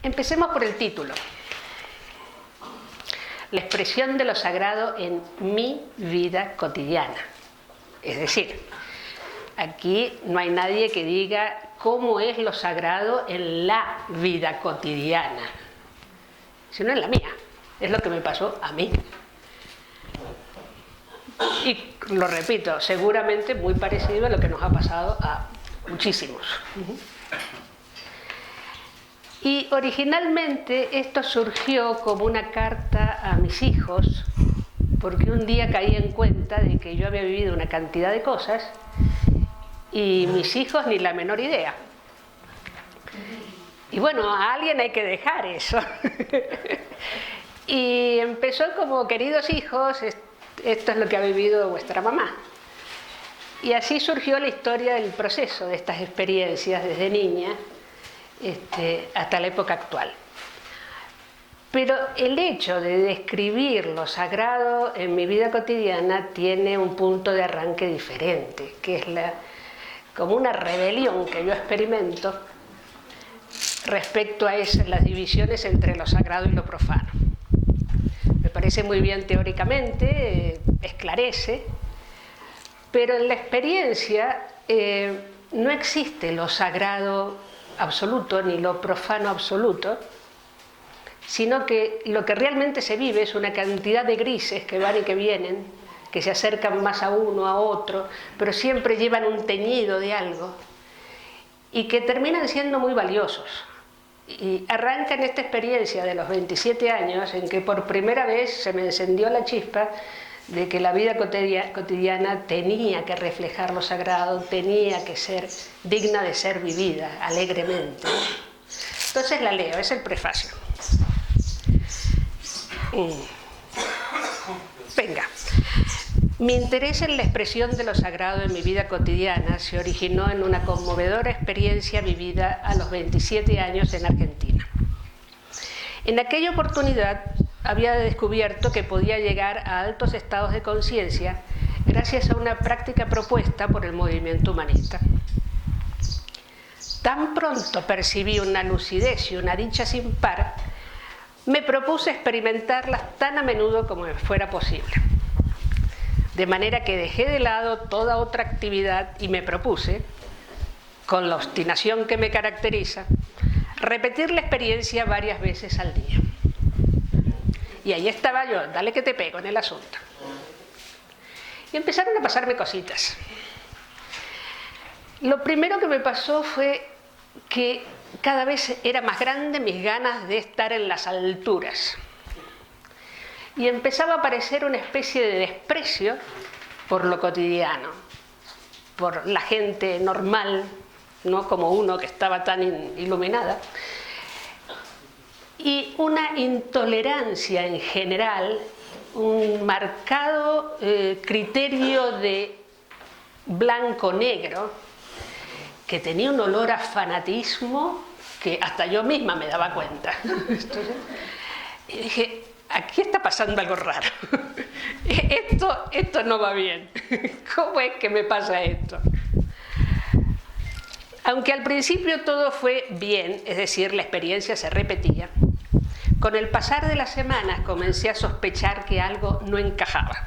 Empecemos por el título. La expresión de lo sagrado en mi vida cotidiana. Es decir, aquí no hay nadie que diga cómo es lo sagrado en la vida cotidiana, sino en la mía. Es lo que me pasó a mí. Y lo repito, seguramente muy parecido a lo que nos ha pasado a muchísimos. Y originalmente esto surgió como una carta a mis hijos, porque un día caí en cuenta de que yo había vivido una cantidad de cosas y mis hijos ni la menor idea. Y bueno, a alguien hay que dejar eso. Y empezó como: queridos hijos, esto es lo que ha vivido vuestra mamá. Y así surgió la historia del proceso de estas experiencias desde niña hasta la época actual. Pero el hecho de describir lo sagrado en mi vida cotidiana tiene un punto de arranque diferente, que es como una rebelión que yo experimento respecto a las divisiones entre lo sagrado y lo profano. Me parece muy bien teóricamente, esclarece, pero en la experiencia no existe lo sagrado absoluto ni lo profano absoluto, sino que lo que realmente se vive es una cantidad de grises que van y que vienen, que se acercan más a uno, a otro, pero siempre llevan un teñido de algo y que terminan siendo muy valiosos. Y arranca en esta experiencia de los 27 años en que por primera vez se me encendió la chispa de que la vida cotidiana tenía que reflejar lo sagrado, tenía que ser digna de ser vivida alegremente. Entonces la leo, es el prefacio. Venga. Mi interés en la expresión de lo sagrado en mi vida cotidiana se originó en una conmovedora experiencia vivida a los 27 años en Argentina. En aquella oportunidad había descubierto que podía llegar a altos estados de conciencia gracias a una práctica propuesta por el movimiento humanista. Tan pronto percibí una lucidez y una dicha sin par, me propuse experimentarlas tan a menudo como me fuera posible. De manera que dejé de lado toda otra actividad y me propuse, con la obstinación que me caracteriza, repetir la experiencia varias veces al día. Y ahí estaba yo, dale que te pego en el asunto. Y empezaron a pasarme cositas. Lo primero que me pasó fue que cada vez era más grande mis ganas de estar en las alturas. Y empezaba a aparecer una especie de desprecio por lo cotidiano, por la gente normal, no como uno que estaba tan iluminada, y una intolerancia en general, un marcado criterio de blanco-negro que tenía un olor a fanatismo que hasta yo misma me daba cuenta. Y dije, aquí está pasando algo raro. Esto no va bien. ¿Cómo es que me pasa esto? Aunque al principio todo fue bien, es decir, la experiencia se repetía, con el pasar de las semanas comencé a sospechar que algo no encajaba.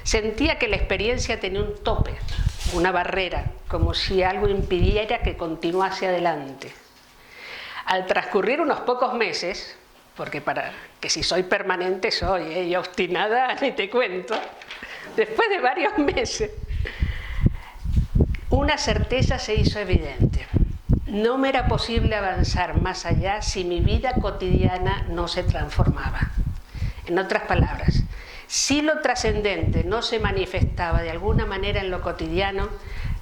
Sentía que la experiencia tenía un tope, una barrera, como si algo impidiera que continuase adelante. Al transcurrir unos pocos meses, porque para que si soy permanente soy, y obstinada ni te cuento, después de varios meses, una certeza se hizo evidente. No me era posible avanzar más allá si mi vida cotidiana no se transformaba. En otras palabras, si lo trascendente no se manifestaba de alguna manera en lo cotidiano,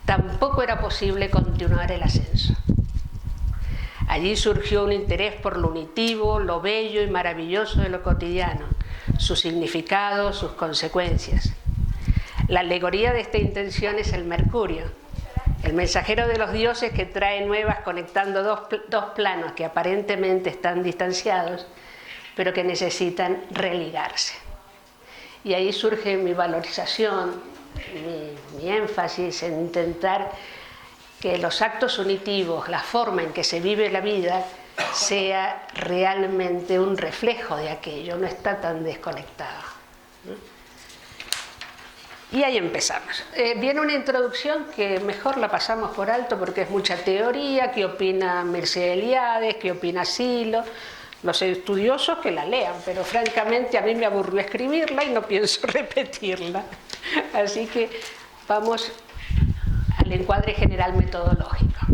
tampoco era posible continuar el ascenso. Allí surgió un interés por lo unitivo, lo bello y maravilloso de lo cotidiano, su significado, sus consecuencias. La alegoría de esta intención es el Mercurio, el mensajero de los dioses que trae nuevas conectando dos planos que aparentemente están distanciados, pero que necesitan religarse. Y ahí surge mi valorización, mi énfasis en intentar que los actos unitivos, la forma en que se vive la vida, sea realmente un reflejo de aquello, no está tan desconectado, ¿no? Y ahí empezamos. Viene una introducción que mejor la pasamos por alto porque es mucha teoría, qué opina Mircea Eliade, qué opina Silo, los estudiosos que la lean, pero francamente a mí me aburrió escribirla y no pienso repetirla. Así que vamos al encuadre general metodológico.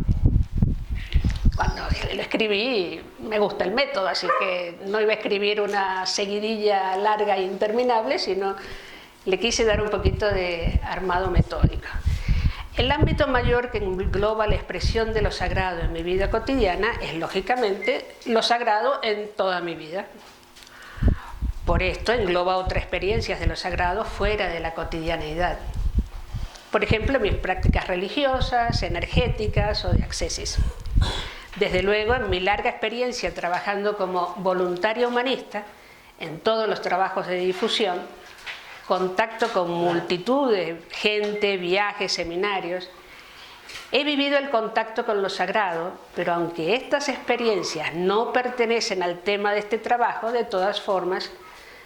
Cuando lo escribí me gusta el método, así que no iba a escribir una seguidilla larga e interminable, sino le quise dar un poquito de armado metódico. El ámbito mayor que engloba la expresión de lo sagrado en mi vida cotidiana es, lógicamente, lo sagrado en toda mi vida. Por esto engloba otras experiencias de lo sagrado fuera de la cotidianeidad. Por ejemplo, mis prácticas religiosas, energéticas o de accesis. Desde luego, en mi larga experiencia trabajando como voluntaria humanista, en todos los trabajos de difusión, contacto con multitud de gente, viajes, seminarios, he vivido el contacto con lo sagrado, pero aunque estas experiencias no pertenecen al tema de este trabajo, de todas formas,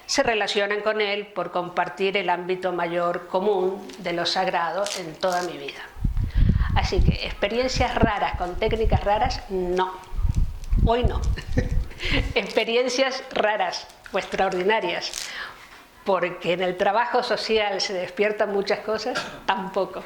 se relacionan con él por compartir el ámbito mayor común de lo sagrado en toda mi vida. Así que experiencias raras con técnicas raras, no. Hoy no. Experiencias raras o extraordinarias, porque en el trabajo social se despiertan muchas cosas, tampoco.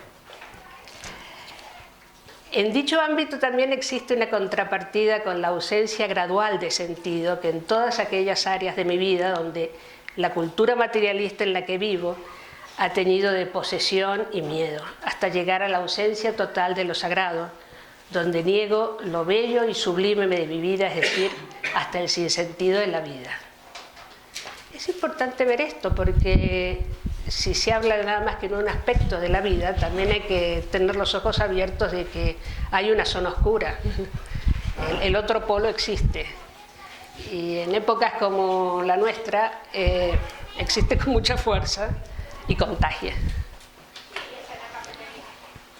En dicho ámbito también existe una contrapartida con la ausencia gradual de sentido que en todas aquellas áreas de mi vida donde la cultura materialista en la que vivo ha teñido de posesión y miedo, hasta llegar a la ausencia total de lo sagrado, donde niego lo bello y sublime de mi vida, es decir, hasta el sinsentido de la vida. Es importante ver esto porque si se habla de nada más que en un aspecto de la vida, también hay que tener los ojos abiertos de que hay una zona oscura. El otro polo existe. Y en épocas como la nuestra existe con mucha fuerza y contagia.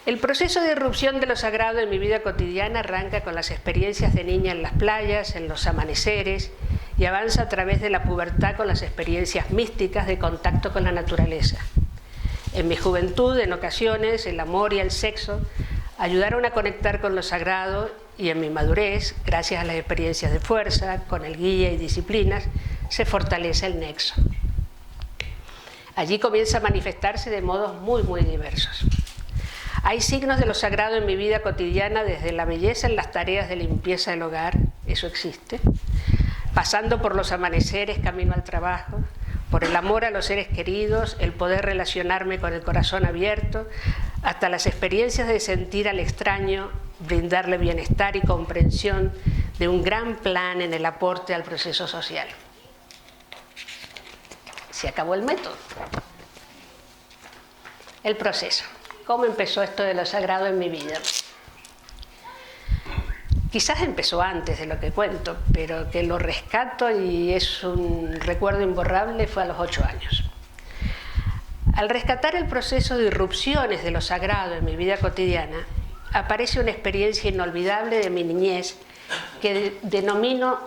El proceso de irrupción de lo sagrado en mi vida cotidiana arranca con las experiencias de niña en las playas, en los amaneceres, y avanza a través de la pubertad con las experiencias místicas de contacto con la naturaleza. En mi juventud, en ocasiones, el amor y el sexo ayudaron a conectar con lo sagrado, y en mi madurez, gracias a las experiencias de fuerza, con el guía y disciplinas, se fortalece el nexo. Allí comienza a manifestarse de modos muy, muy diversos. Hay signos de lo sagrado en mi vida cotidiana, desde la belleza en las tareas de limpieza del hogar, eso existe, pasando por los amaneceres camino al trabajo, por el amor a los seres queridos, el poder relacionarme con el corazón abierto, hasta las experiencias de sentir al extraño, brindarle bienestar y comprensión de un gran plan en el aporte al proceso social. Se acabó el método. El proceso. ¿Cómo empezó esto de lo sagrado en mi vida? Quizás empezó antes de lo que cuento, pero que lo rescato y es un recuerdo imborrable, fue a los 8 años. Al rescatar el proceso de irrupciones de lo sagrado en mi vida cotidiana, aparece una experiencia inolvidable de mi niñez que denomino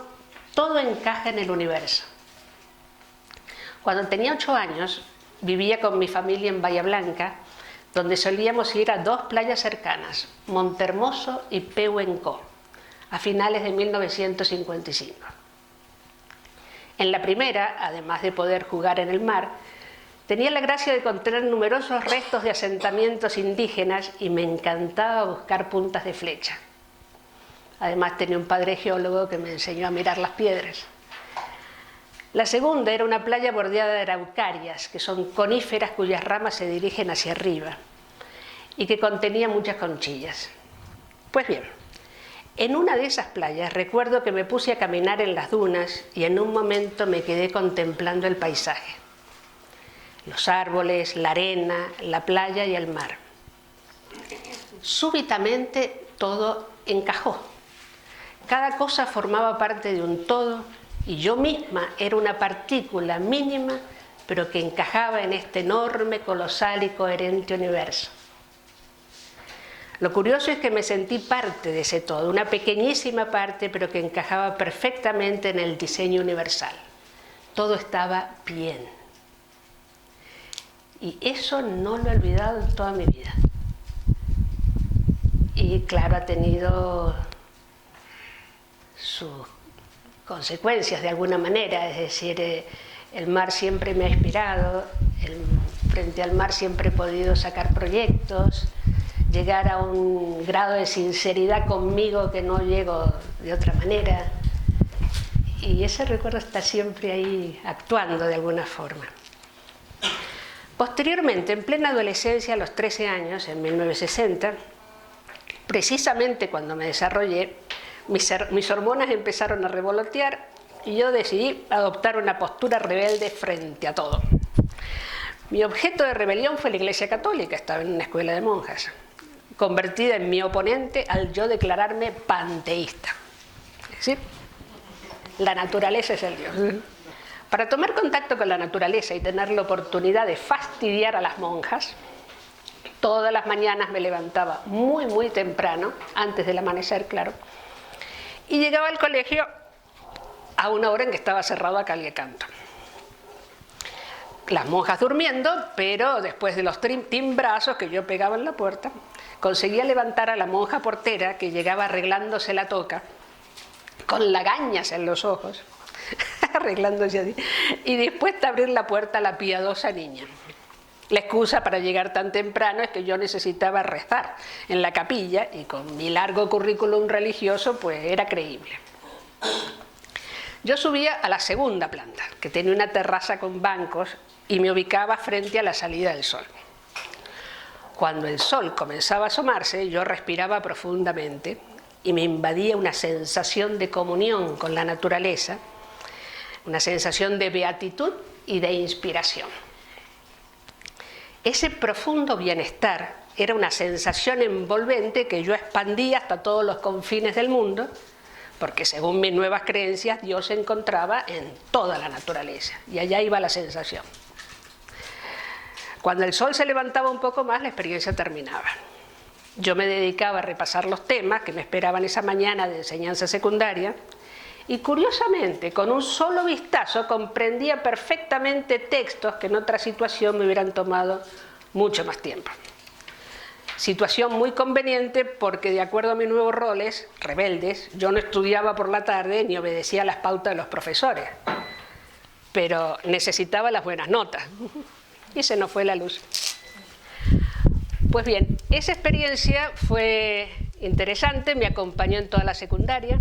todo encaja en el universo. Cuando tenía 8 años, vivía con mi familia en Bahía Blanca, donde solíamos ir a 2 playas cercanas, Montehermoso y Pehuenco, a finales de 1955. En la primera, además de poder jugar en el mar, tenía la gracia de contener numerosos restos de asentamientos indígenas y me encantaba buscar puntas de flecha. Además tenía un padre geólogo que me enseñó a mirar las piedras. La segunda era una playa bordeada de araucarias, que son coníferas cuyas ramas se dirigen hacia arriba y que contenía muchas conchillas. Pues bien, en una de esas playas recuerdo que me puse a caminar en las dunas y en un momento me quedé contemplando el paisaje. Los árboles, la arena, la playa y el mar. Súbitamente todo encajó. Cada cosa formaba parte de un todo y yo misma era una partícula mínima, pero que encajaba en este enorme, colosal y coherente universo. Lo curioso es que me sentí parte de ese todo, una pequeñísima parte, pero que encajaba perfectamente en el diseño universal. Todo estaba bien. Y eso no lo he olvidado en toda mi vida. Y claro, ha tenido sus consecuencias de alguna manera, es decir, el mar siempre me ha inspirado, frente al mar siempre he podido sacar proyectos, llegar a un grado de sinceridad conmigo que no llego de otra manera. Y ese recuerdo está siempre ahí actuando de alguna forma. Posteriormente, en plena adolescencia, a los 13 años, en 1960, precisamente cuando me desarrollé, mis hormonas empezaron a revolotear y yo decidí adoptar una postura rebelde frente a todo. Mi objeto de rebelión fue la Iglesia Católica, estaba en una escuela de monjas, convertida en mi oponente al yo declararme panteísta. Es decir, la naturaleza es el Dios. Para tomar contacto con la naturaleza y tener la oportunidad de fastidiar a las monjas, todas las mañanas me levantaba muy, muy temprano, antes del amanecer, claro, y llegaba al colegio a una hora en que estaba cerrado a cal y canto. Las monjas durmiendo, pero después de los timbrazos que yo pegaba en la puerta, conseguía levantar a la monja portera que llegaba arreglándose la toca, con lagañas en los ojos, arreglándose así, y dispuesta a abrir la puerta a la piadosa niña. La excusa para llegar tan temprano es que yo necesitaba rezar en la capilla y con mi largo currículum religioso pues era creíble. Yo subía a la segunda planta, que tenía una terraza con bancos, y me ubicaba frente a la salida del sol. Cuando el sol comenzaba a asomarse, yo respiraba profundamente y me invadía una sensación de comunión con la naturaleza, una sensación de beatitud y de inspiración. Ese profundo bienestar era una sensación envolvente que yo expandía hasta todos los confines del mundo, porque según mis nuevas creencias, Dios se encontraba en toda la naturaleza, y allá iba la sensación. Cuando el sol se levantaba un poco más, la experiencia terminaba. Yo me dedicaba a repasar los temas que me esperaban esa mañana de enseñanza secundaria, y curiosamente, con un solo vistazo, comprendía perfectamente textos que en otra situación me hubieran tomado mucho más tiempo. Situación muy conveniente porque, de acuerdo a mis nuevos roles rebeldes, yo no estudiaba por la tarde ni obedecía las pautas de los profesores, pero necesitaba las buenas notas y se nos fue la luz. Pues bien, esa experiencia fue interesante, me acompañó en toda la secundaria,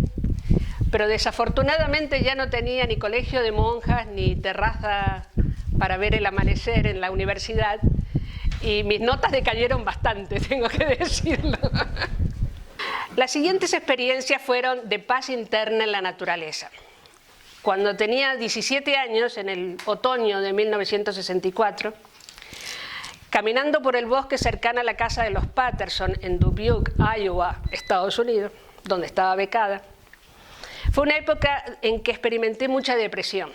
pero desafortunadamente ya no tenía ni colegio de monjas ni terraza para ver el amanecer en la universidad, y mis notas decayeron bastante, tengo que decirlo. Las siguientes experiencias fueron de paz interna en la naturaleza. Cuando tenía 17 años, en el otoño de 1964, caminando por el bosque cercano a la casa de los Patterson en Dubuque, Iowa, Estados Unidos, donde estaba becada, fue una época en que experimenté mucha depresión.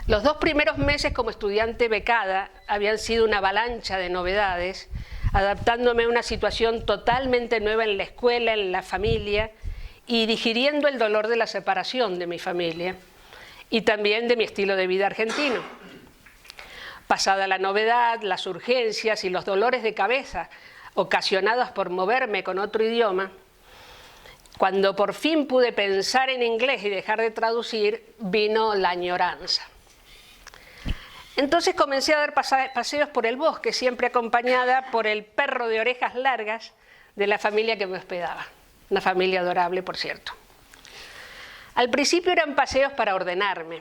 Los 2 primeros meses como estudiante becada habían sido una avalancha de novedades, adaptándome a una situación totalmente nueva en la escuela, en la familia, y digiriendo el dolor de la separación de mi familia y también de mi estilo de vida argentino. Pasada la novedad, las urgencias y los dolores de cabeza ocasionados por moverme con otro idioma, cuando por fin pude pensar en inglés y dejar de traducir, vino la añoranza. Entonces comencé a dar paseos por el bosque, siempre acompañada por el perro de orejas largas de la familia que me hospedaba. Una familia adorable, por cierto. Al principio eran paseos para ordenarme,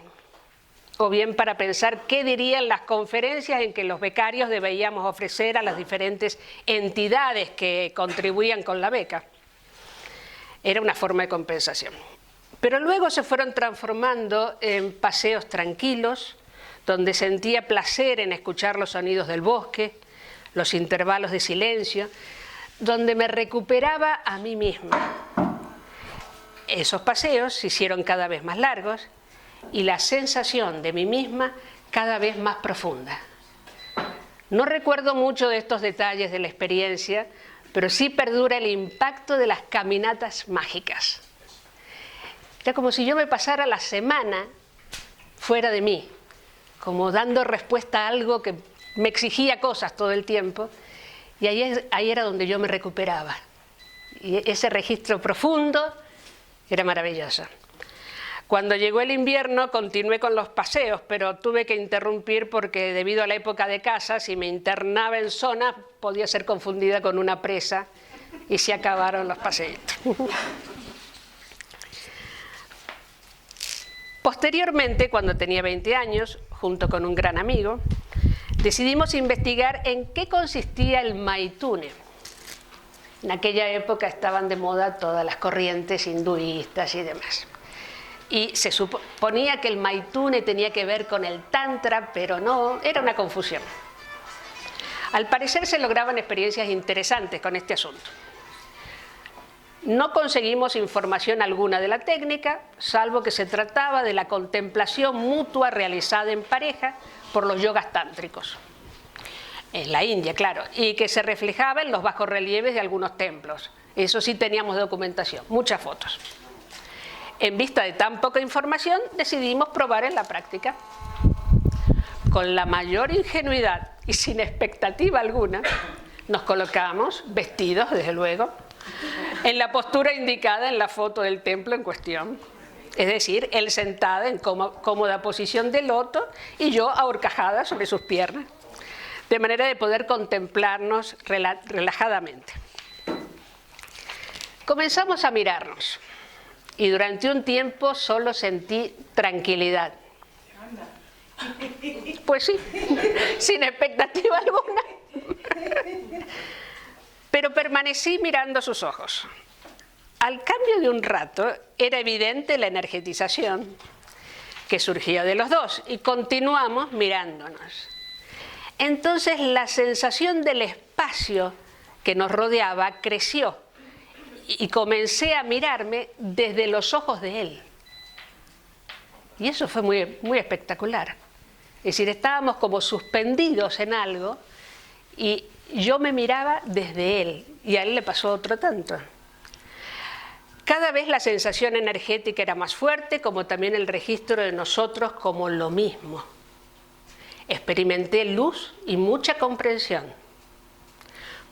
o bien para pensar qué dirían las conferencias en que los becarios debíamos ofrecer a las diferentes entidades que contribuían con la beca. Era una forma de compensación. Pero luego se fueron transformando en paseos tranquilos, donde sentía placer en escuchar los sonidos del bosque, los intervalos de silencio, donde me recuperaba a mí misma. Esos paseos se hicieron cada vez más largos y la sensación de mí misma cada vez más profunda. No recuerdo mucho de estos detalles de la experiencia, pero sí perdura el impacto de las caminatas mágicas. Era como si yo me pasara la semana fuera de mí, como dando respuesta a algo que me exigía cosas todo el tiempo, y ahí era donde yo me recuperaba. Y ese registro profundo era maravilloso. Cuando llegó el invierno continué con los paseos, pero tuve que interrumpir porque debido a la época de caza, si me internaba en zonas, podía ser confundida con una presa y se acabaron los paseitos. Posteriormente, cuando tenía 20 años, junto con un gran amigo, decidimos investigar en qué consistía el maitune. En aquella época estaban de moda todas las corrientes hinduistas y demás. Y se suponía que el maitune tenía que ver con el tantra, pero no, era una confusión. Al parecer se lograban experiencias interesantes con este asunto. No conseguimos información alguna de la técnica, salvo que se trataba de la contemplación mutua realizada en pareja por los yogas tántricos. En la India, claro, y que se reflejaba en los bajorrelieves de algunos templos. Eso sí teníamos documentación, muchas fotos. En vista de tan poca información, decidimos probar en la práctica. Con la mayor ingenuidad y sin expectativa alguna, nos colocamos, vestidos desde luego, en la postura indicada en la foto del templo en cuestión. Es decir, él sentado en cómoda posición de loto y yo ahorcajada sobre sus piernas, de manera de poder contemplarnos relajadamente. Comenzamos a mirarnos. Y durante un tiempo solo sentí tranquilidad. Pues sí, sin expectativa alguna. Pero permanecí mirando sus ojos. Al cambio de un rato era evidente la energetización que surgía de los dos y continuamos mirándonos. Entonces la sensación del espacio que nos rodeaba creció. Y comencé a mirarme desde los ojos de él. Y eso fue muy espectacular. Es decir, estábamos como suspendidos en algo y yo me miraba desde él y a él le pasó otro tanto. Cada vez la sensación energética era más fuerte, como también el registro de nosotros como lo mismo. Experimenté luz y mucha comprensión.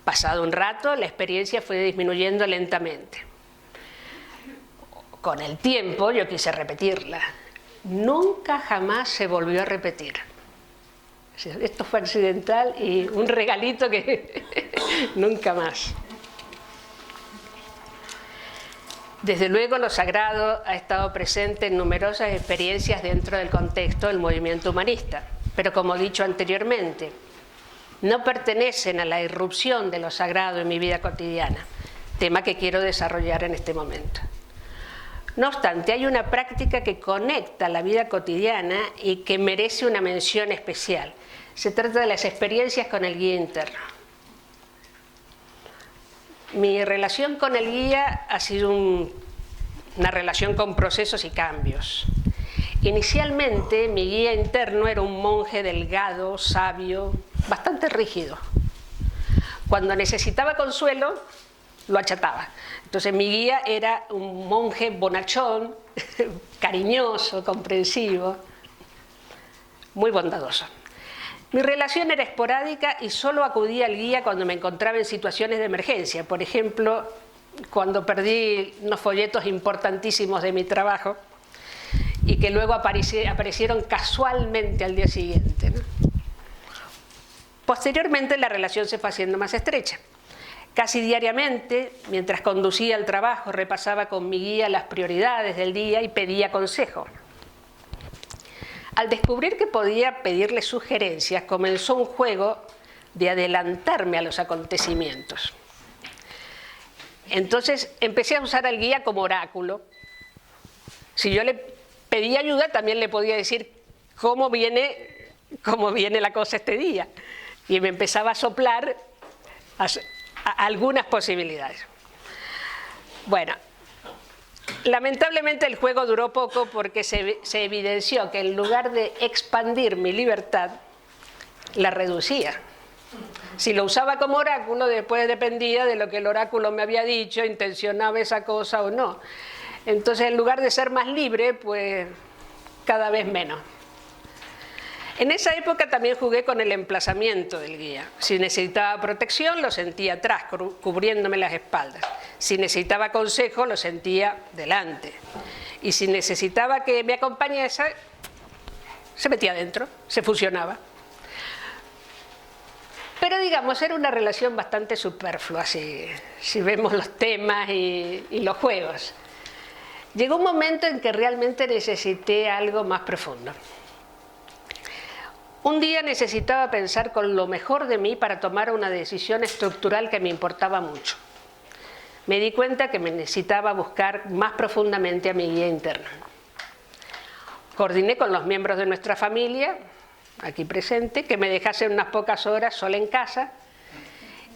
Pasado un rato, la experiencia fue disminuyendo lentamente. Con el tiempo yo quise repetirla. Nunca jamás se volvió a repetir. Esto fue accidental y un regalito que nunca más. Desde luego lo sagrado ha estado presente en numerosas experiencias dentro del contexto del movimiento humanista. Pero como he dicho anteriormente, no pertenecen a la irrupción de lo sagrado en mi vida cotidiana, tema que quiero desarrollar en este momento. No obstante, hay una práctica que conecta la vida cotidiana y que merece una mención especial. Se trata de las experiencias con el guía interno. Mi relación con el guía ha sido una relación con procesos y cambios. Inicialmente, mi guía interno era un monje delgado, sabio, bastante rígido. Cuando necesitaba consuelo, lo achataba. Entonces mi guía era un monje bonachón, cariñoso, comprensivo, muy bondadoso. Mi relación era esporádica y solo acudía al guía cuando me encontraba en situaciones de emergencia. Por ejemplo, cuando perdí unos folletos importantísimos de mi trabajo y que luego aparecieron casualmente al día siguiente, ¿no? Posteriormente la relación se fue haciendo más estrecha. Casi diariamente, mientras conducía al trabajo, repasaba con mi guía las prioridades del día y pedía consejo. Al descubrir que podía pedirle sugerencias, comenzó un juego de adelantarme a los acontecimientos. Entonces empecé a usar al guía como oráculo. Si yo le pedía ayuda, también le podía decir cómo viene la cosa este día. Y me empezaba a soplar algunas posibilidades. Bueno, lamentablemente el juego duró poco porque se evidenció que en lugar de expandir mi libertad, la reducía. Si lo usaba como oráculo, después dependía de lo que el oráculo me había dicho, intencionaba esa cosa o no. Entonces, en lugar de ser más libre, pues cada vez menos. En esa época también jugué con el emplazamiento del guía. Si necesitaba protección, lo sentía atrás, cubriéndome las espaldas. Si necesitaba consejo, lo sentía delante. Y si necesitaba que me acompañase, se metía adentro, se fusionaba. Pero digamos, era una relación bastante superflua, si vemos los temas y los juegos. Llegó un momento en que realmente necesité algo más profundo. Un día necesitaba pensar con lo mejor de mí para tomar una decisión estructural que me importaba mucho. Me di cuenta que me necesitaba buscar más profundamente a mi guía interna. Coordiné con los miembros de nuestra familia, aquí presente, que me dejasen unas pocas horas sola en casa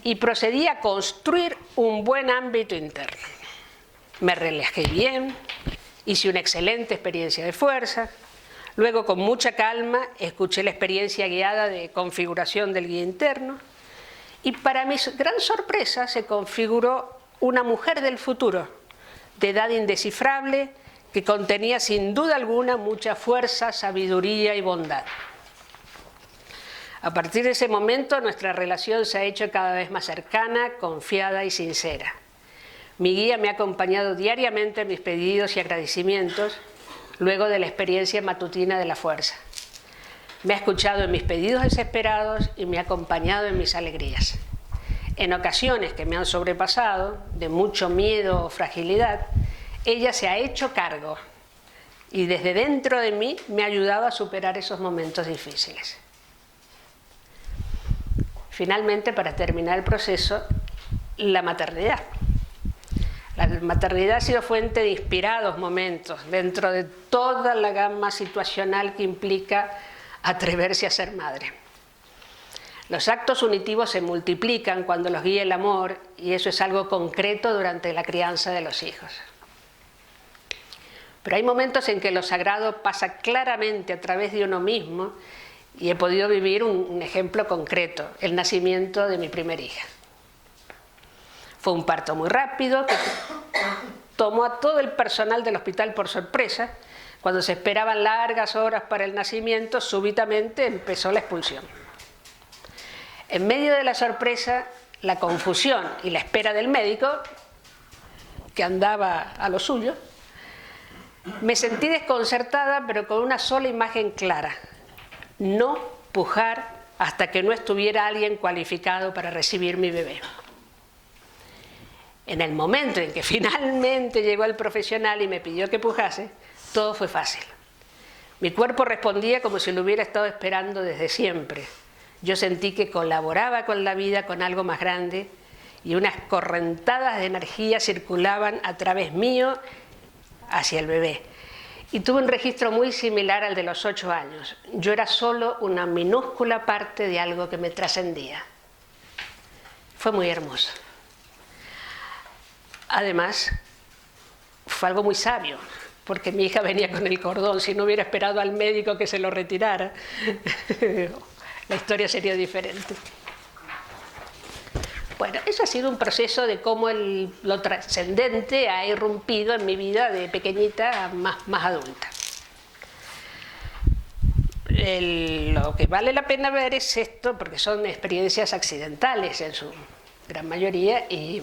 y procedí a construir un buen ámbito interno. Me relajé bien, hice una excelente experiencia de fuerza. Luego, con mucha calma, escuché la experiencia guiada de configuración del guía interno y para mi gran sorpresa se configuró una mujer del futuro, de edad indescifrable, que contenía sin duda alguna mucha fuerza, sabiduría y bondad. A partir de ese momento, nuestra relación se ha hecho cada vez más cercana, confiada y sincera. Mi guía me ha acompañado diariamente en mis pedidos y agradecimientos, luego de la experiencia matutina de la fuerza. Me ha escuchado en mis pedidos desesperados y me ha acompañado en mis alegrías. En ocasiones que me han sobrepasado, de mucho miedo o fragilidad, ella se ha hecho cargo y desde dentro de mí me ha ayudado a superar esos momentos difíciles. Finalmente, para terminar el proceso, la maternidad. La maternidad ha sido fuente de inspirados momentos dentro de toda la gama situacional que implica atreverse a ser madre. Los actos unitivos se multiplican cuando los guía el amor y eso es algo concreto durante la crianza de los hijos. Pero hay momentos en que lo sagrado pasa claramente a través de uno mismo y he podido vivir un ejemplo concreto, el nacimiento de mi primera hija. Fue un parto muy rápido que tomó a todo el personal del hospital por sorpresa. Cuando se esperaban largas horas para el nacimiento, súbitamente empezó la expulsión. En medio de la sorpresa, la confusión y la espera del médico, que andaba a lo suyo, me sentí desconcertada, pero con una sola imagen clara: no pujar hasta que no estuviera alguien cualificado para recibir mi bebé. En el momento en que finalmente llegó el profesional y me pidió que pujase, todo fue fácil. Mi cuerpo respondía como si lo hubiera estado esperando desde siempre. Yo sentí que colaboraba con la vida, con algo más grande, y unas correntadas de energía circulaban a través mío hacia el bebé. Y tuve un registro muy similar al de los 8 años. Yo era solo una minúscula parte de algo que me trascendía. Fue muy hermoso. Además, fue algo muy sabio, porque mi hija venía con el cordón. Si no hubiera esperado al médico que se lo retirara, la historia sería diferente. Bueno, eso ha sido un proceso de cómo lo trascendente ha irrumpido en mi vida de pequeñita a más adulta. Lo que vale la pena ver es esto, porque son experiencias accidentales en su gran mayoría y,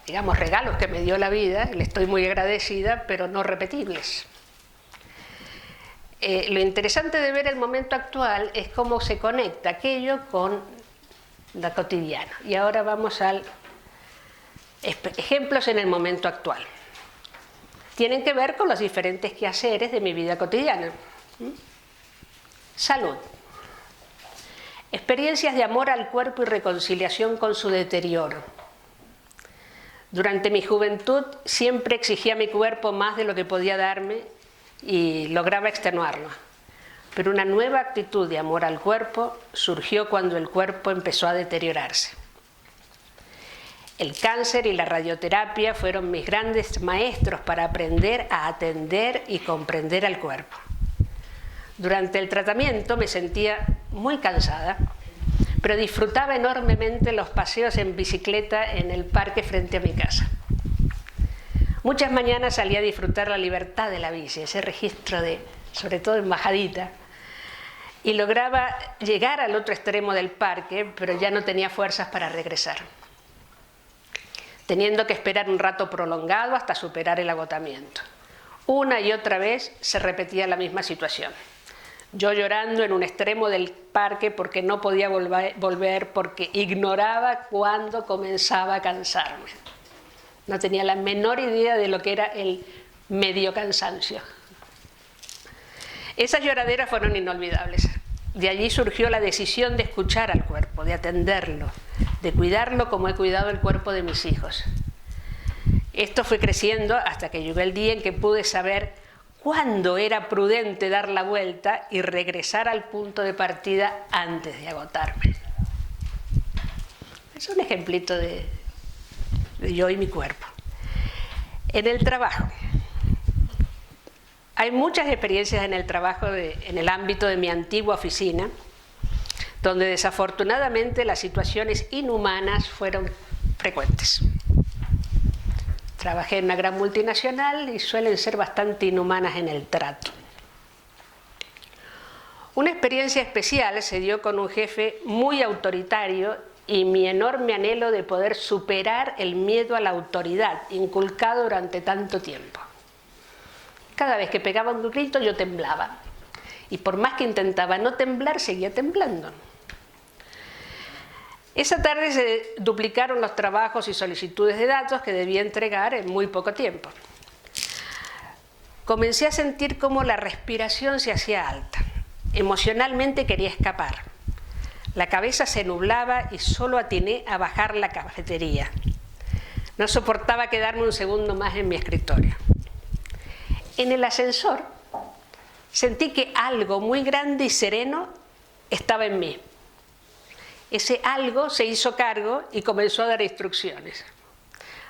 digamos, regalos que me dio la vida, le estoy muy agradecida, pero no repetibles. Lo interesante de ver el momento actual es cómo se conecta aquello con lo cotidiano. Y ahora vamos a ejemplos en el momento actual. Tienen que ver con los diferentes quehaceres de mi vida cotidiana. Salud. Experiencias de amor al cuerpo y reconciliación con su deterioro. Durante mi juventud siempre exigía a mi cuerpo más de lo que podía darme y lograba extenuarlo. Pero una nueva actitud de amor al cuerpo surgió cuando el cuerpo empezó a deteriorarse. El cáncer y la radioterapia fueron mis grandes maestros para aprender a atender y comprender al cuerpo. Durante el tratamiento me sentía muy cansada, pero disfrutaba enormemente los paseos en bicicleta en el parque frente a mi casa. Muchas mañanas salía a disfrutar la libertad de la bici, ese registro de, sobre todo en bajadita, y lograba llegar al otro extremo del parque, pero ya no tenía fuerzas para regresar, teniendo que esperar un rato prolongado hasta superar el agotamiento. Una y otra vez se repetía la misma situación. Yo llorando en un extremo del parque porque no podía volver porque ignoraba cuándo comenzaba a cansarme. No tenía la menor idea de lo que era el medio cansancio. Esas lloraderas fueron inolvidables. De allí surgió la decisión de escuchar al cuerpo, de atenderlo, de cuidarlo como he cuidado el cuerpo de mis hijos. Esto fue creciendo hasta que llegó el día en que pude saber cuándo era prudente dar la vuelta y regresar al punto de partida antes de agotarme. Es un ejemplito de yo y mi cuerpo. En el trabajo. Hay muchas experiencias en el trabajo, en el ámbito de mi antigua oficina, donde desafortunadamente las situaciones inhumanas fueron frecuentes. Trabajé en una gran multinacional y suelen ser bastante inhumanas en el trato. Una experiencia especial se dio con un jefe muy autoritario y mi enorme anhelo de poder superar el miedo a la autoridad inculcado durante tanto tiempo. Cada vez que pegaba un grito yo temblaba y por más que intentaba no temblar seguía temblando. Esa tarde se duplicaron los trabajos y solicitudes de datos que debía entregar en muy poco tiempo. Comencé a sentir cómo la respiración se hacía alta. Emocionalmente quería escapar. La cabeza se nublaba y solo atiné a bajar la cafetería. No soportaba quedarme un segundo más en mi escritorio. En el ascensor sentí que algo muy grande y sereno estaba en mí. Ese algo se hizo cargo y comenzó a dar instrucciones.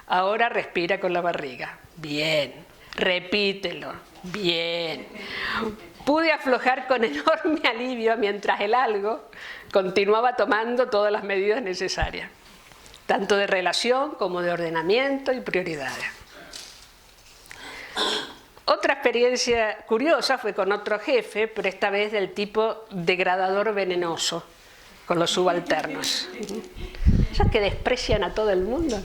Ahora respira con la barriga. Bien. Repítelo. Bien. Pude aflojar con enorme alivio mientras el algo continuaba tomando todas las medidas necesarias, tanto de relación como de ordenamiento y prioridades. Otra experiencia curiosa fue con otro jefe, pero esta vez del tipo degradador venenoso, con los subalternos. Esos que desprecian a todo el mundo.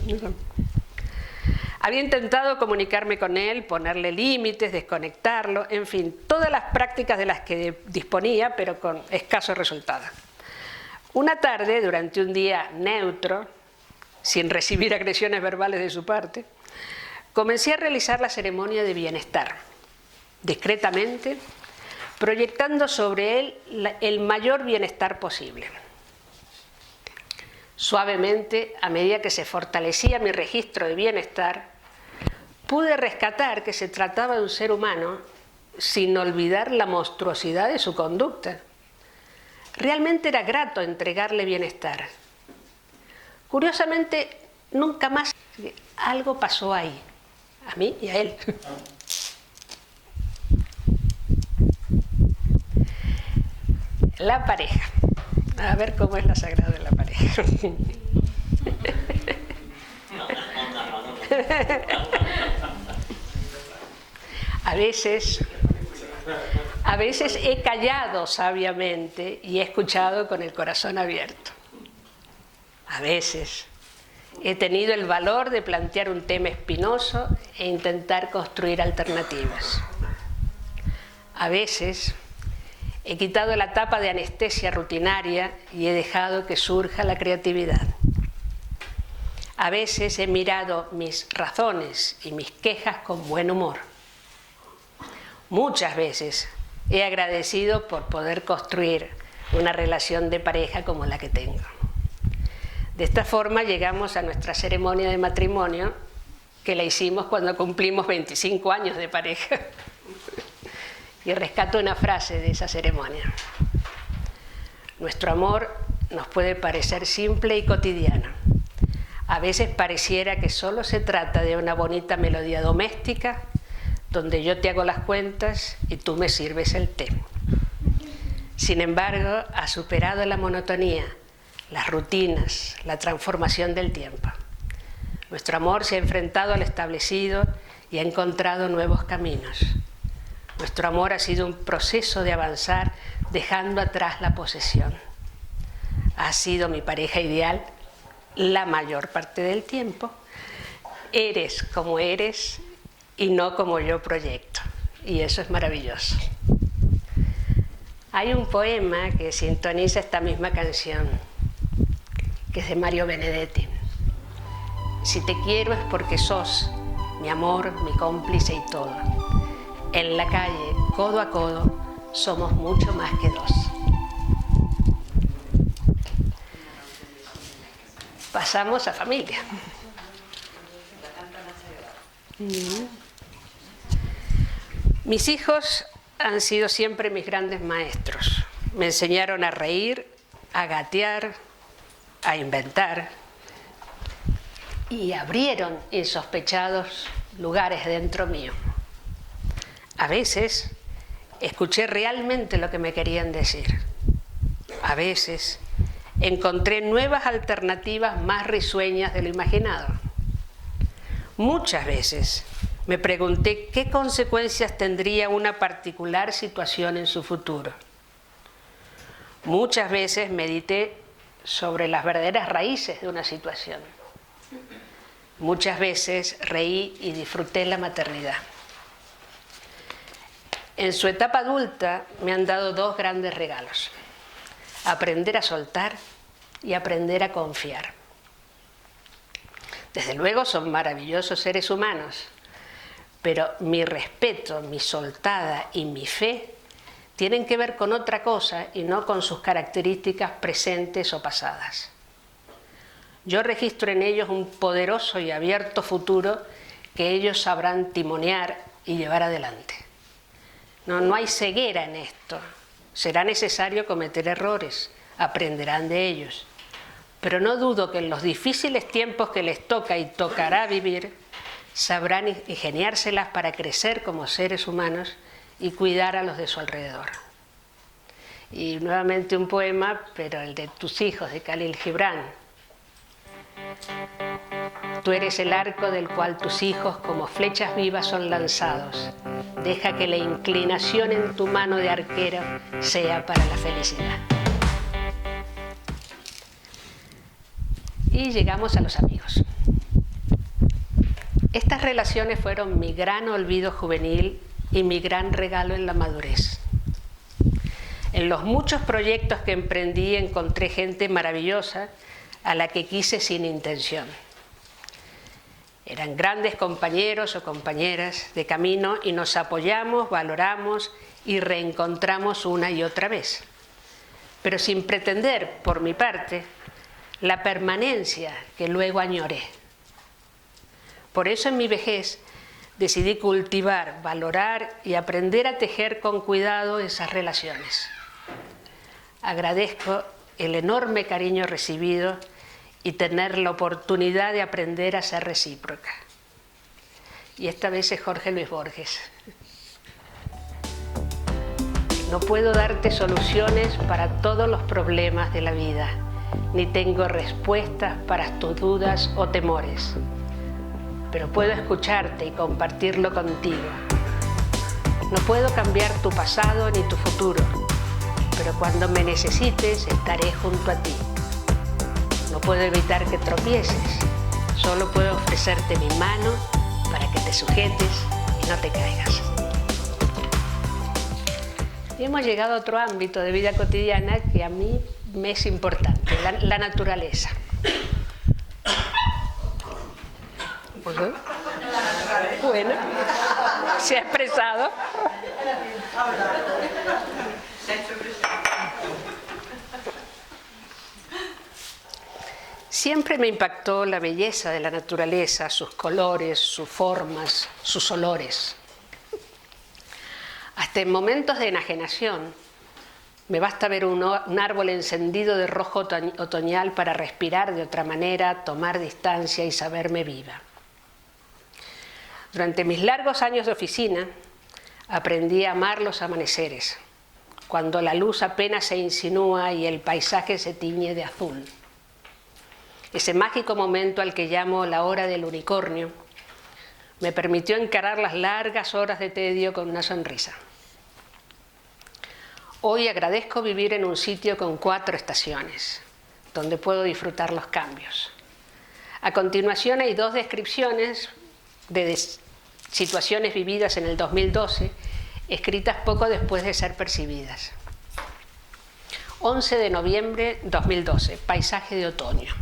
Había intentado comunicarme con él, ponerle límites, desconectarlo, en fin, todas las prácticas de las que disponía, pero con escasos resultados. Una tarde, durante un día neutro, sin recibir agresiones verbales de su parte, comencé a realizar la ceremonia de bienestar, discretamente, proyectando sobre él el mayor bienestar posible. Suavemente, a medida que se fortalecía mi registro de bienestar, pude rescatar que se trataba de un ser humano sin olvidar la monstruosidad de su conducta. Realmente era grato entregarle bienestar. Curiosamente, nunca más algo pasó ahí, a mí y a él. La pareja. A ver cómo es la sagrada de la pareja. A veces he callado sabiamente y he escuchado con el corazón abierto. A veces he tenido el valor de plantear un tema espinoso e intentar construir alternativas. A veces he quitado la tapa de anestesia rutinaria y he dejado que surja la creatividad. A veces he mirado mis razones y mis quejas con buen humor. Muchas veces he agradecido por poder construir una relación de pareja como la que tengo. De esta forma llegamos a nuestra ceremonia de matrimonio, que la hicimos cuando cumplimos 25 años de pareja. Y rescato una frase de esa ceremonia. Nuestro amor nos puede parecer simple y cotidiano. A veces pareciera que solo se trata de una bonita melodía doméstica donde yo te hago las cuentas y tú me sirves el té. Sin embargo, ha superado la monotonía, las rutinas, la transformación del tiempo. Nuestro amor se ha enfrentado al establecido y ha encontrado nuevos caminos. Nuestro amor ha sido un proceso de avanzar dejando atrás la posesión. Ha sido mi pareja ideal la mayor parte del tiempo. Eres como eres y no como yo proyecto. Y eso es maravilloso. Hay un poema que sintoniza esta misma canción, que es de Mario Benedetti. Si te quiero es porque sos mi amor, mi cómplice y todo. En la calle, codo a codo, somos mucho más que dos. Pasamos a familia. Mis hijos han sido siempre mis grandes maestros. Me enseñaron a reír, a gatear, a inventar y abrieron insospechados lugares dentro mío. A veces escuché realmente lo que me querían decir. A veces encontré nuevas alternativas más risueñas de lo imaginado. Muchas veces me pregunté qué consecuencias tendría una particular situación en su futuro. Muchas veces medité sobre las verdaderas raíces de una situación. Muchas veces reí y disfruté la maternidad. En su etapa adulta me han dado dos grandes regalos: aprender a soltar y aprender a confiar. Desde luego son maravillosos seres humanos, pero mi respeto, mi soltada y mi fe tienen que ver con otra cosa y no con sus características presentes o pasadas. Yo registro en ellos un poderoso y abierto futuro que ellos sabrán timonear y llevar adelante. No hay ceguera en esto. Será necesario cometer errores, aprenderán de ellos. Pero no dudo que en los difíciles tiempos que les toca y tocará vivir, sabrán ingeniárselas para crecer como seres humanos y cuidar a los de su alrededor. Y nuevamente un poema, pero el de Tus hijos, de Khalil Gibran. Tú eres el arco del cual tus hijos como flechas vivas son lanzados. Deja que la inclinación en tu mano de arquero sea para la felicidad. Y llegamos a los amigos. Estas relaciones fueron mi gran olvido juvenil y mi gran regalo en la madurez. En los muchos proyectos que emprendí encontré gente maravillosa a la que quise sin intención. Eran grandes compañeros o compañeras de camino y nos apoyamos, valoramos y reencontramos una y otra vez. Pero sin pretender, por mi parte, la permanencia que luego añoré. Por eso en mi vejez decidí cultivar, valorar y aprender a tejer con cuidado esas relaciones. Agradezco el enorme cariño recibido y tener la oportunidad de aprender a ser recíproca. Y esta vez es Jorge Luis Borges. No puedo darte soluciones para todos los problemas de la vida, ni tengo respuestas para tus dudas o temores, pero puedo escucharte y compartirlo contigo. No puedo cambiar tu pasado ni tu futuro, pero cuando me necesites estaré junto a ti. No puedo evitar que tropieces, solo puedo ofrecerte mi mano para que te sujetes y no te caigas. Y hemos llegado a otro ámbito de vida cotidiana que a mí me es importante, la naturaleza. Bueno, se ha expresado. Siempre me impactó la belleza de la naturaleza, sus colores, sus formas, sus olores. Hasta en momentos de enajenación, me basta ver un árbol encendido de rojo otoñal para respirar de otra manera, tomar distancia y saberme viva. Durante mis largos años de oficina, aprendí a amar los amaneceres, cuando la luz apenas se insinúa y el paisaje se tiñe de azul. ese mágico momento al que llamo la hora del unicornio, me permitió encarar las largas horas de tedio con una sonrisa. Hoy agradezco vivir en un sitio con 4 estaciones, donde puedo disfrutar los cambios. A continuación hay 2 descripciones de situaciones vividas en el 2012, escritas poco después de ser percibidas. 11 de noviembre 2012, paisaje de otoño.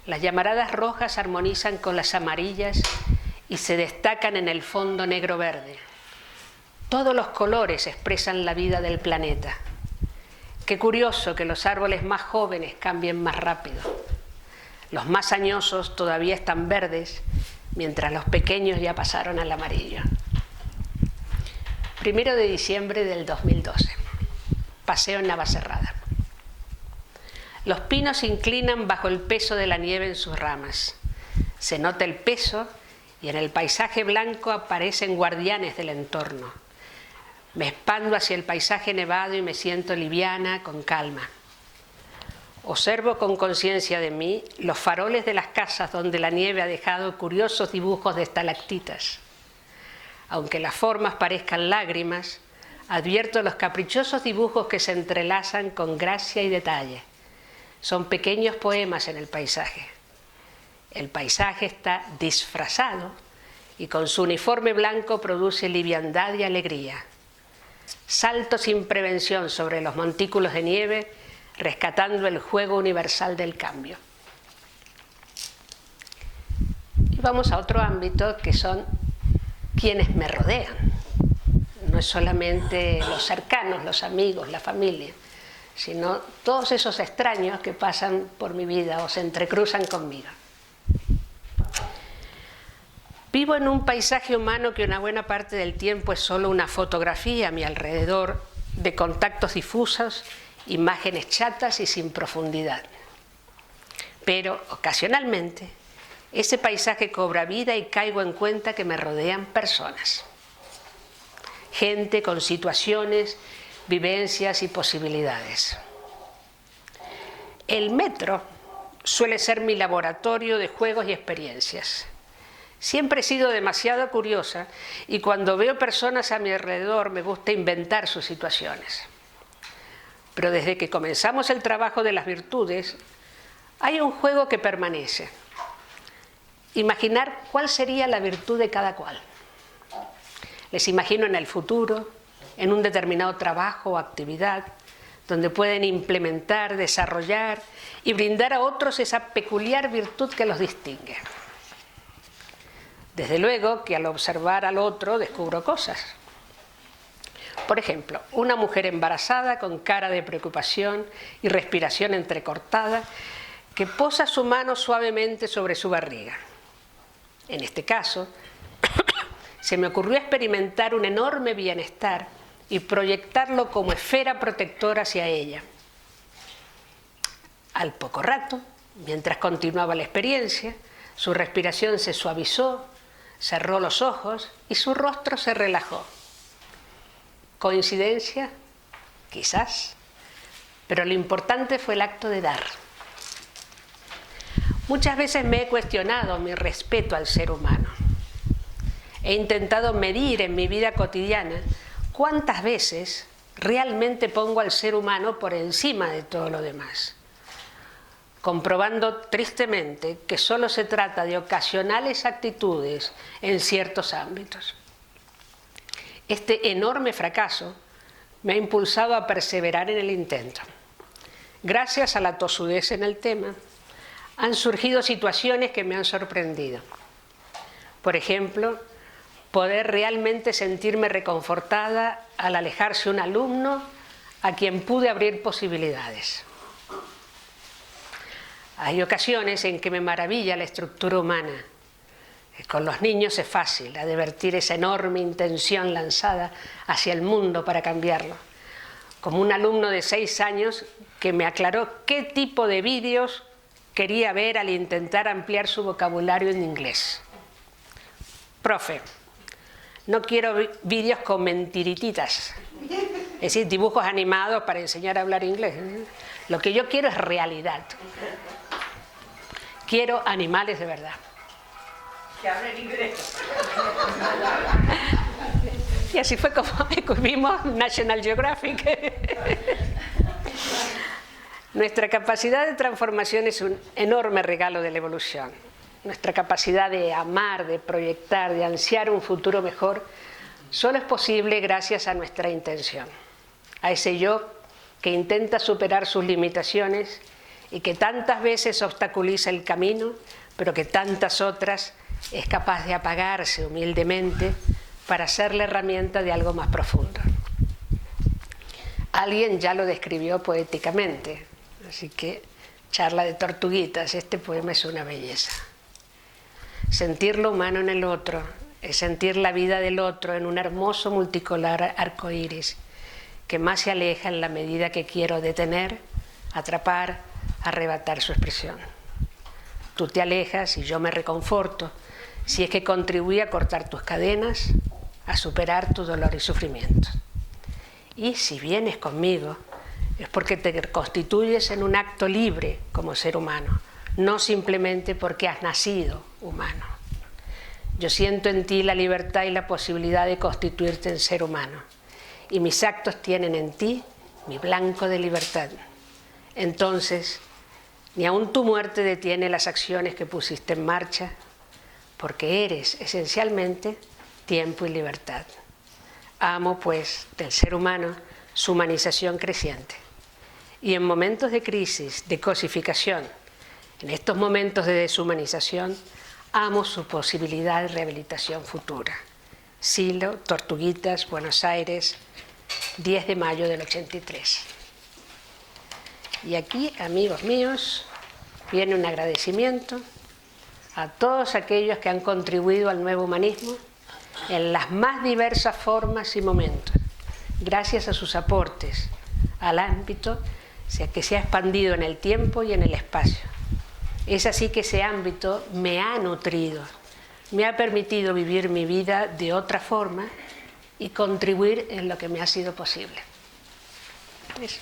Las llamaradas rojas armonizan con las amarillas y se destacan en el fondo negro-verde. Todos los colores expresan la vida del planeta. Qué curioso que los árboles más jóvenes cambien más rápido. Los más añosos todavía están verdes, mientras los pequeños ya pasaron al amarillo. 1 de diciembre del 2012. Paseo en Navacerrada. Los pinos se inclinan bajo el peso de la nieve en sus ramas. Se nota el peso y en el paisaje blanco aparecen guardianes del entorno. Me expando hacia el paisaje nevado y me siento liviana, con calma. Observo con conciencia de mí los faroles de las casas donde la nieve ha dejado curiosos dibujos de estalactitas. Aunque las formas parezcan lágrimas, advierto los caprichosos dibujos que se entrelazan con gracia y detalle. Son pequeños poemas en el paisaje. El paisaje está disfrazado y con su uniforme blanco produce liviandad y alegría. Salto sin prevención sobre los montículos de nieve, rescatando el juego universal del cambio. Y vamos a otro ámbito que son quienes me rodean. No es solamente los cercanos, los amigos, la familia, sino todos esos extraños que pasan por mi vida o se entrecruzan conmigo. Vivo en un paisaje humano que una buena parte del tiempo es solo una fotografía a mi alrededor de contactos difusos, imágenes chatas y sin profundidad. Pero ocasionalmente ese paisaje cobra vida y caigo en cuenta que me rodean personas. Gente con situaciones, vivencias y posibilidades. El metro suele ser mi laboratorio de juegos y experiencias. Siempre he sido demasiado curiosa y cuando veo personas a mi alrededor me gusta inventar sus situaciones. Pero desde que comenzamos el trabajo de las virtudes, hay un juego que permanece. Imaginar cuál sería la virtud de cada cual. Les imagino en el futuro, en un determinado trabajo o actividad, donde pueden implementar, desarrollar y brindar a otros esa peculiar virtud que los distingue. Desde luego que al observar al otro descubro cosas. Por ejemplo, una mujer embarazada con cara de preocupación y respiración entrecortada que posa su mano suavemente sobre su barriga. En este caso, se me ocurrió experimentar un enorme bienestar y proyectarlo como esfera protectora hacia ella. Al poco rato, mientras continuaba la experiencia, su respiración se suavizó, cerró los ojos y su rostro se relajó. ¿Coincidencia? Quizás. Pero lo importante fue el acto de dar. Muchas veces me he cuestionado mi respeto al ser humano. He intentado medir en mi vida cotidiana cuántas veces realmente pongo al ser humano por encima de todo lo demás, comprobando tristemente que solo se trata de ocasionales actitudes en ciertos ámbitos. Este enorme fracaso me ha impulsado a perseverar en el intento. Gracias a la tosudez en el tema, han surgido situaciones que me han sorprendido. Por ejemplo, poder realmente sentirme reconfortada al alejarse un alumno a quien pude abrir posibilidades. Hay ocasiones en que me maravilla la estructura humana. Con los niños es fácil advertir esa enorme intención lanzada hacia el mundo para cambiarlo. Como un alumno de 6 años que me aclaró qué tipo de vídeos quería ver al intentar ampliar su vocabulario en inglés. Profe, no quiero vídeos con mentirititas, es decir, dibujos animados para enseñar a hablar inglés. Lo que yo quiero es realidad. quiero animales de verdad. Que hablen inglés. Y así fue como vimos National Geographic. Nuestra capacidad de transformación es un enorme regalo de la evolución. Nuestra capacidad de amar, de proyectar, de ansiar un futuro mejor, solo es posible gracias a nuestra intención. A ese yo que intenta superar sus limitaciones y que tantas veces obstaculiza el camino, pero que tantas otras es capaz de apagarse humildemente para ser la herramienta de algo más profundo. Alguien ya lo describió poéticamente, así que charla de tortuguitas, este poema es una belleza. Sentir lo humano en el otro es sentir la vida del otro en un hermoso multicolor arco iris que más se aleja en la medida que quiero detener, atrapar, arrebatar su expresión. Tú te alejas y yo me reconforto si es que contribuye a cortar tus cadenas, a superar tu dolor y sufrimiento. Y si vienes conmigo, es porque te constituyes en un acto libre como ser humano, no simplemente porque has nacido humano. Yo siento en ti la libertad y la posibilidad de constituirte en ser humano, y mis actos tienen en ti mi blanco de libertad. Entonces, ni aun tu muerte detiene las acciones que pusiste en marcha, porque eres esencialmente tiempo y libertad. Amo, pues, del ser humano su humanización creciente. Y en momentos de crisis, de cosificación, en estos momentos de deshumanización, amo su posibilidad de rehabilitación futura. Silo, Tortuguitas, Buenos Aires, 10 de mayo del 83. Y aquí, amigos míos, viene un agradecimiento a todos aquellos que han contribuido al nuevo humanismo en las más diversas formas y momentos, gracias a sus aportes al ámbito que se ha expandido en el tiempo y en el espacio. Es así que ese ámbito me ha nutrido, me ha permitido vivir mi vida de otra forma y contribuir en lo que me ha sido posible. Eso.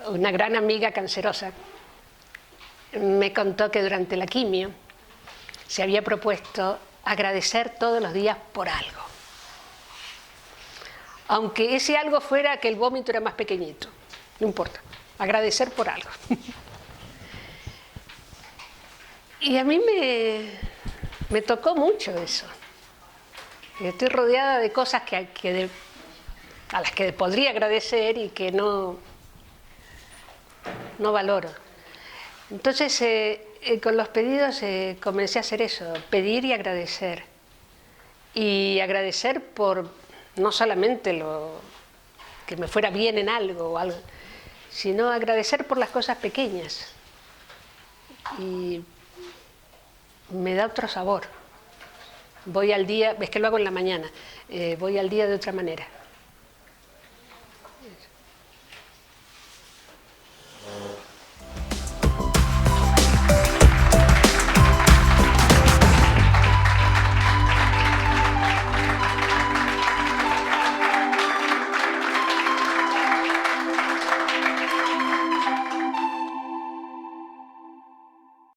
Una gran amiga cancerosa me contó que durante la quimio se había propuesto agradecer todos los días por algo. Aunque ese algo fuera que el vómito era más pequeñito, no importa, agradecer por algo. Y a mí me tocó mucho eso. Estoy rodeada de cosas a las que podría agradecer y que no valoro. Entonces, con los pedidos comencé a hacer eso, pedir y agradecer. Y agradecer por no solamente lo que me fuera bien en algo, sino agradecer por las cosas pequeñas. Y me da otro sabor. Voy al día, es que lo hago en la mañana, voy al día de otra manera.